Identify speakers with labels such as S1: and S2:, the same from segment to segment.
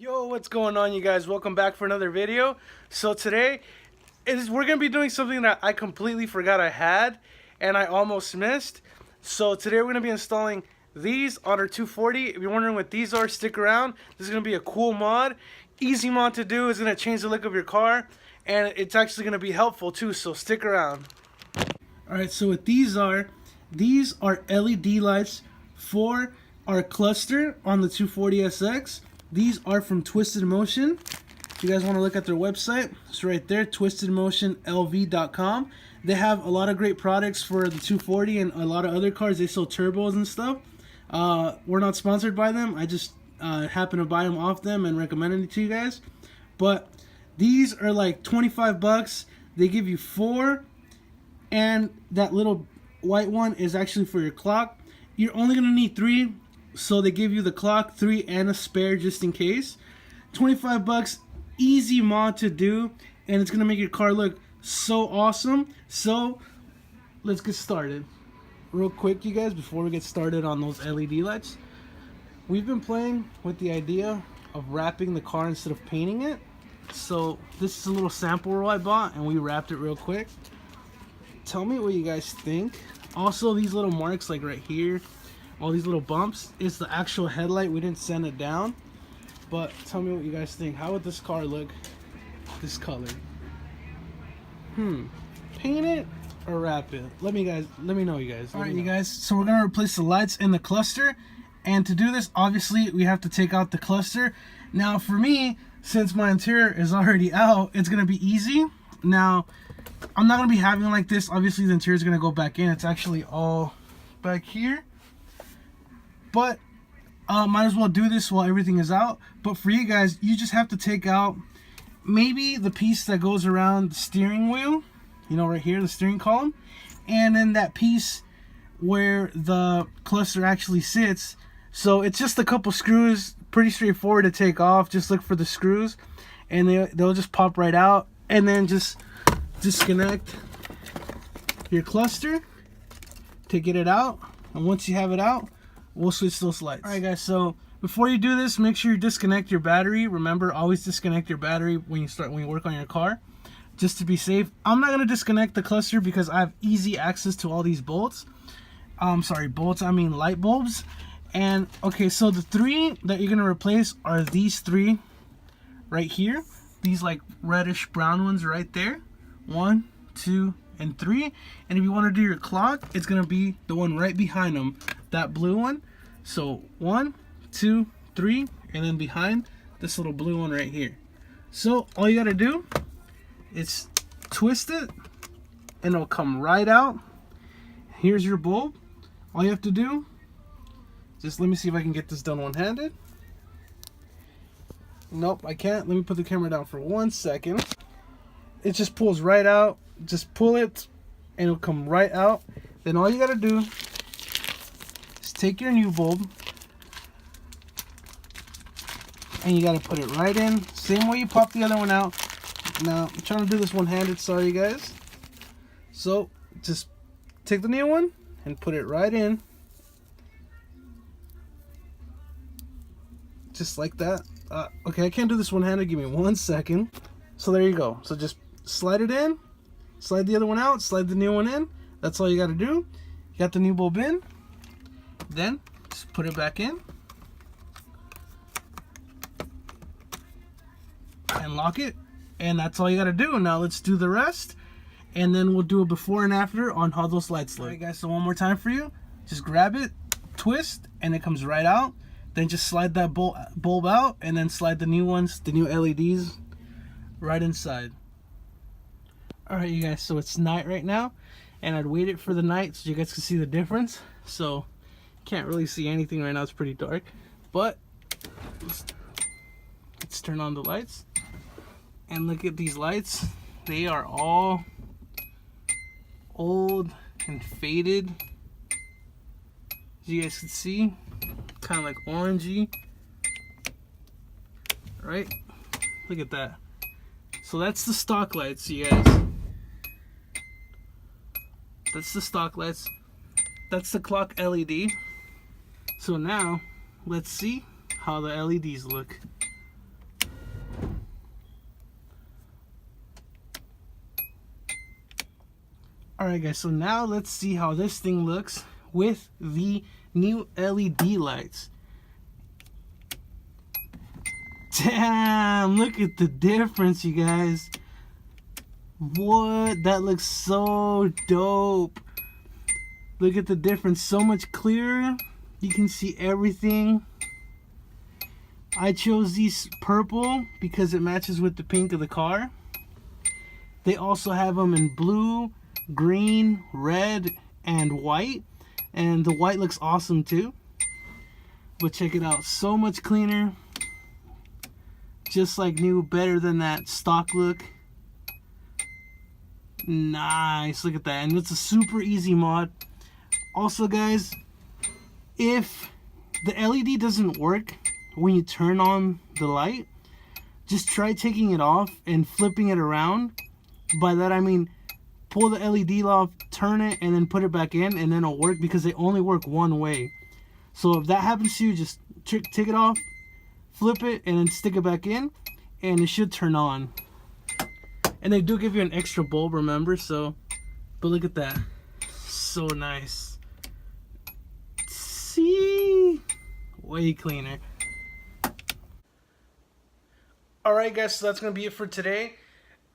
S1: Yo, what's going on, you guys? Welcome back for another video. So today we're gonna be doing something that I completely forgot I had and I almost missed. So today we're gonna be installing these on our 240. If you're wondering what these are, stick around. This is gonna be a cool mod, easy mod to do. It's gonna change the look of your car, and it's actually gonna be helpful too. So stick around. All right. So what these are LED lights for our cluster on the 240SX. These are from Twisted Motion. If you guys want to look at their website, it's right there, twistedmotionlv.com. They have a lot of great products for the 240 and a lot of other cars. They sell turbos and stuff. We're not sponsored by them. I just happen to buy them off them and recommend it to you guys. But these are like 25 bucks. They give you 4, and that little white one is actually for your clock. You're only going to need 3. So they give you the clock, 3, and a spare just in case. 25 bucks, easy mod to do, and it's gonna make your car look so awesome. So let's get started. Real quick, you guys, before we get started on those LED lights, we've been playing with the idea of wrapping the car instead of painting it. So this is a little sample roll I bought, and we wrapped it real quick. Tell me what you guys think. Also, these little marks like right here, all these little bumps, is the actual headlight. We didn't sand it down, but tell me what you guys think. How would this car look this color? Paint it or wrap it? Let me know, you guys. All right, you guys, so we're gonna replace the lights in the cluster, and to do this, obviously we have to take out the cluster. Now for me, since my interior is already out, it's gonna be easy. Now I'm not gonna be having like this. Obviously the interior is gonna go back in. It's actually all back here. But might as well do this while everything is out. But for you guys, you just have to take out maybe the piece that goes around the steering wheel, you know, right here, the steering column, and then that piece where the cluster actually sits. So it's just a couple screws, pretty straightforward to take off. Just look for the screws, and they'll just pop right out. And then just disconnect your cluster to get it out. And once you have it out, we'll switch those lights. All right, guys, so before you do this, make sure you disconnect your battery. Remember, always disconnect your battery when you work on your car, just to be safe. I'm not gonna disconnect the cluster because I have easy access to all these bolts. Bolts, I mean light bulbs. And okay, so the 3 that you're gonna replace are these 3 right here. These like reddish brown ones right there. 1, 2, and 3. And if you want to do your clock, it's gonna be the one right behind them, that blue one. So 1, 2, 3, and then behind this little blue one right here. So all you gotta do is twist it, and it'll come right out. Here's your bulb. All you have to do, just let me see if I can get this done one-handed. Nope, I can't. Let me put the camera down for 1 second. It just pulls right out. Just pull it and it'll come right out. Then all you gotta do is take your new bulb and you gotta put it right in, same way you pop the other one out. Now I'm trying to do this one-handed, sorry guys. So just take the new one and put it right in, just like that. Okay, I can't do this one-handed, give me 1 second. So there you go. So just slide it in, slide the other one out, slide the new one in. That's all you gotta do. You got the new bulb in, then just put it back in and lock it, and that's all you gotta do. Now let's do the rest, and then we'll do a before and after on how those lights look. Alright guys, so one more time for you. Just grab it, twist, and it comes right out. Then just slide that bulb out, and then slide the new ones, the new LEDs, right inside. Alright you guys, so it's night right now, and I'd waited for the night so you guys can see the difference. So can't really see anything right now, it's pretty dark, but let's turn on the lights and look at these lights. They are all old and faded, as you guys can see, kind of like orangey, right? Look at that. So that's the stock lights, you guys. That's the stock lights. That's the clock LED. So now let's see how the LEDs look. Alright guys, so now let's see how this thing looks with the new LED lights. Damn, look at the difference, you guys. What? That looks so dope. Look at the difference, so much clearer. You can see everything. I chose these purple because it matches with the pink of the car. They also have them in blue, green, red, and white. And the white looks awesome too. But check it out, so much cleaner. Just like new, better than that stock look. Nice, look at that. And it's a super easy mod. Also guys, if the LED doesn't work when you turn on the light, just try taking it off and flipping it around. By that I mean pull the LED off, turn it, and then put it back in, and then it'll work, because they only work one way. So if that happens to you, just take it off, flip it, and then stick it back in, and it should turn on. And they do give you an extra bulb, remember, so, but look at that. So nice. See? Way cleaner. Alright guys, so that's going to be it for today.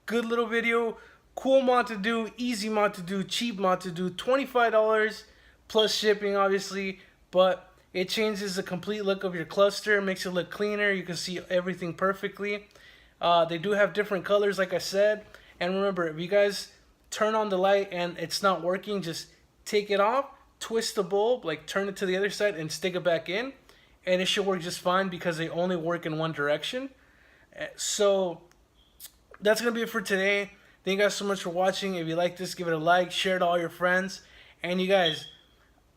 S1: Good little video. Cool mod to do, easy mod to do, cheap mod to do. $25 plus shipping obviously, but it changes the complete look of your cluster, makes it look cleaner. You can see everything perfectly. They do have different colors like I said. And remember, if you guys turn on the light and it's not working, just take it off, twist the bulb, like turn it to the other side and stick it back in, and it should work just fine because they only work in one direction. So that's going to be it for today. Thank you guys so much for watching. If you like this, give it a like, share it to all your friends. And you guys,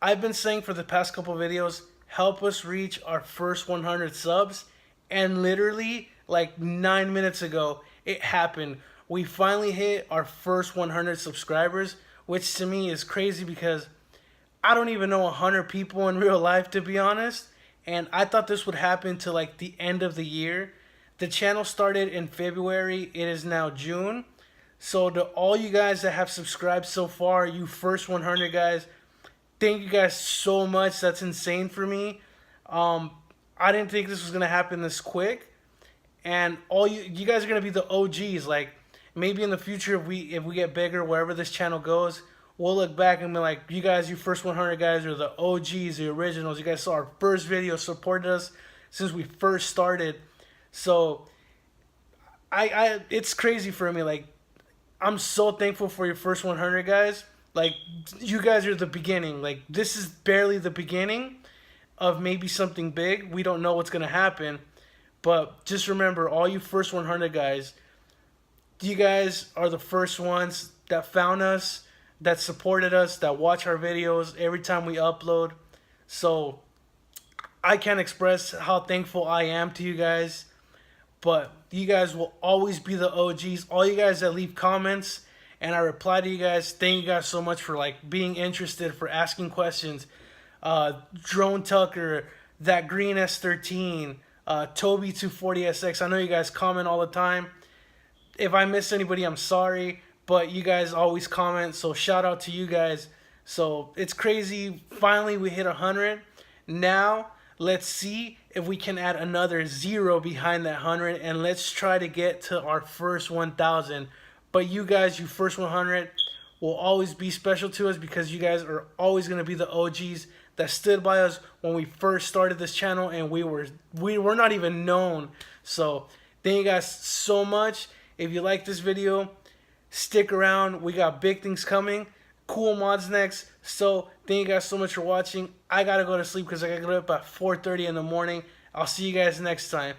S1: I've been saying for the past couple videos, help us reach our first 100 subs. And literally, like 9 minutes ago, it happened. We finally hit our first 100 subscribers, which to me is crazy because I don't even know 100 people in real life, to be honest. And I thought this would happen to like the end of the year. The channel started in February. It is now June. So to all you guys that have subscribed so far, you first 100 guys, thank you guys so much. That's insane for me. I didn't think this was gonna happen this quick. And all you guys are gonna be the OGs. Like maybe in the future, if we get bigger, wherever this channel goes, we'll look back and be like, you guys, you first 100 guys are the OGs, the originals. You guys saw our first video, supported us since we first started. So it's crazy for me. Like I'm so thankful for your first 100 guys. Like you guys are the beginning. Like this is barely the beginning of maybe something big. We don't know what's gonna happen, but just remember, all you first 100 guys, you guys are the first ones that found us, that supported us, that watch our videos every time we upload. So I can't express how thankful I am to you guys. But you guys will always be the OGs. All you guys that leave comments and I reply to you guys, thank you guys so much for like being interested, for asking questions. Drone Tucker, that green S13, Toby 240SX. I know you guys comment all the time. If I miss anybody, I'm sorry, but you guys always comment, so shout out to you guys. So it's crazy. Finally, we hit 100. Now let's see if we can add another 0 behind that 100, and let's try to get to our first 1,000. But you guys, you first 100 will always be special to us because you guys are always going to be the OGs that stood by us when we first started this channel and we were not even known. So thank you guys so much. If you like this video, stick around. We got big things coming. Cool mods next. So thank you guys so much for watching. I gotta go to sleep because I gotta get up at 4:30 in the morning. I'll see you guys next time.